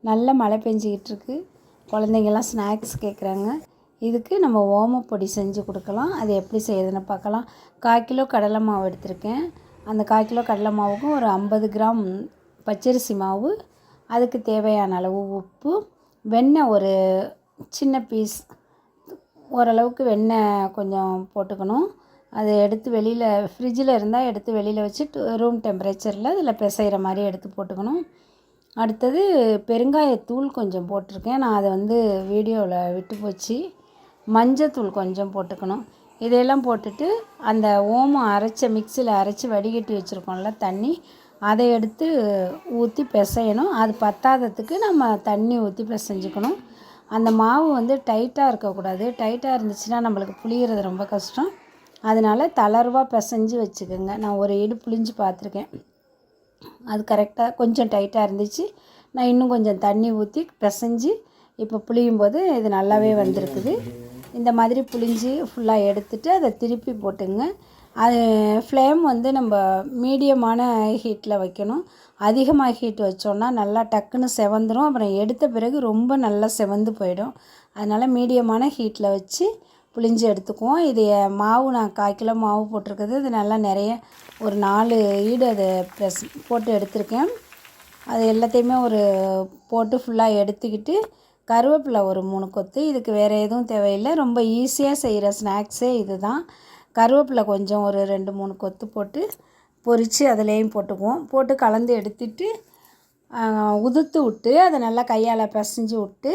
நல்ல மழை பெஞ்சிக்கிட்டு இருக்கு. குழந்தைங்கள்லாம் ஸ்நாக்ஸ் கேட்குறாங்க. இதுக்கு நம்ம ஓமப்பொடி செஞ்சு கொடுக்கலாம். அது எப்படி செய்யுதுன்னு பார்க்கலாம். 1/4 கிலோ கடலை மாவு எடுத்திருக்கேன். அந்த 1/4 கிலோ கடலை மாவுக்கும் ஒரு 50 கிராம் பச்சரிசி மாவு, அதுக்கு தேவையான அளவு உப்பு, வெண்ணெய் ஒரு சின்ன பீஸ், ஓரளவுக்கு வெண்ணெய் கொஞ்சம் போட்டுக்கணும். அதை எடுத்து வெளியில் ஃப்ரிட்ஜில் இருந்தால் எடுத்து வெளியில் வச்சு ரூம் டெம்பரேச்சரில் அதில் பிசைகிற மாதிரி எடுத்து போட்டுக்கணும். அடுத்தது பெருங்காயத்தூள் கொஞ்சம் போட்டிருக்கேன். நான் அதை வீடியோவில் விட்டு போச்சு. மஞ்சத்தூள் கொஞ்சம் போட்டுக்கணும். இதையெல்லாம் போட்டுட்டு அந்த ஓமம் மிக்சியில் அரைச்சி வடிகட்டி வச்சுருக்கோம்ல தண்ணி, அதை எடுத்து ஊற்றி பிசையணும். அது பத்தாததுக்கு நம்ம தண்ணி ஊற்றி பிசைஞ்சுக்கணும். அந்த மாவு டைட்டாக இருக்கக்கூடாது. டைட்டாக இருந்துச்சுன்னா நம்மளுக்கு புளியறது ரொம்ப கஷ்டம். அதனால் தளர்வாக பிசைஞ்சு வச்சுக்கோங்க. நான் ஒரு இடு புளிஞ்சு பார்த்துருக்கேன். அது கரெக்டாக கொஞ்சம் டைட்டாக இருந்துச்சு. நான் இன்னும் கொஞ்சம் தண்ணி ஊற்றி பிசைஞ்சு இப்போ புளியும் போது இது நல்லாவே வந்திருக்குது. இந்த மாதிரி புளிஞ்சு ஃபுல்லாக எடுத்துகிட்டு அதை திருப்பி போட்டுங்க. அது ஃப்ளேம் நம்ம மீடியமான ஹீட்டில் வைக்கணும். அதிகமாக ஹீட் வச்சோன்னா நல்லா டக்குன்னு செவந்துடும். அப்புறம் எடுத்த பிறகு ரொம்ப நல்லா செவந்து போயிடும். அதனால் மீடியமான ஹீட்டில் வச்சு புளிஞ்சு எடுத்துக்குவோம். இது மாவு நான் 1/4 கிலோ மாவு போட்டிருக்குது. இது நல்லா நிறைய ஒரு 4 ஈடு அதை போட்டு எடுத்திருக்கேன். அது எல்லாத்தையுமே போட்டு ஃபுல்லாக எடுத்துக்கிட்டு கருவேப்பிலை ஒரு 3 கொத்து. இதுக்கு வேறு எதுவும் தேவையில்லை. ரொம்ப ஈஸியாக செய்கிற ஸ்நாக்ஸே இது தான். கருவேப்பிலை கொஞ்சம் ஒரு 2-3 கொத்து போட்டு பொரித்து அதிலேயும் போட்டுக்குவோம். போட்டு கலந்து எடுத்துட்டு உதுத்து விட்டு அதை நல்லா கையால் பிசைஞ்சு விட்டு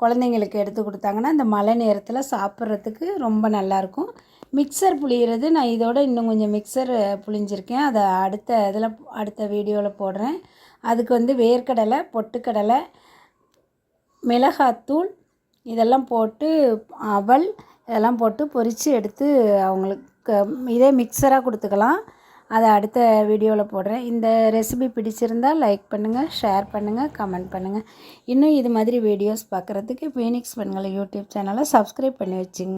குழந்தைங்களுக்கு எடுத்து கொடுத்தாங்கன்னா இந்த மழை நேரத்தில் சாப்பிட்றதுக்கு ரொம்ப நல்லாயிருக்கும். மிக்சர் புளியறது நான் இதோட இன்னும் கொஞ்சம் மிக்சர் புளிஞ்சிருக்கேன். அதை அடுத்த வீடியோவில் போடுறேன். அதுக்கு வேர்க்கடலை, பொட்டுக்கடலை, மிளகாத்தூள் இதெல்லாம் போட்டு அவல் இதெல்லாம் போட்டு பொரித்து எடுத்து அவங்களுக்கு இதே மிக்சராக கொடுத்துக்கலாம். அதை அடுத்த வீடியோவில் போடுறேன். இந்த ரெசிபி பிடிச்சிருந்தால் லைக் பண்ணுங்கள், ஷேர் பண்ணுங்கள், கமெண்ட் பண்ணுங்கள். இன்னும் இது மாதிரி வீடியோஸ் பார்க்குறதுக்கு ஃபீனிக்ஸ் பெண்கள் யூடியூப் சேனலை சப்ஸ்கிரைப் பண்ணி வச்சுங்க.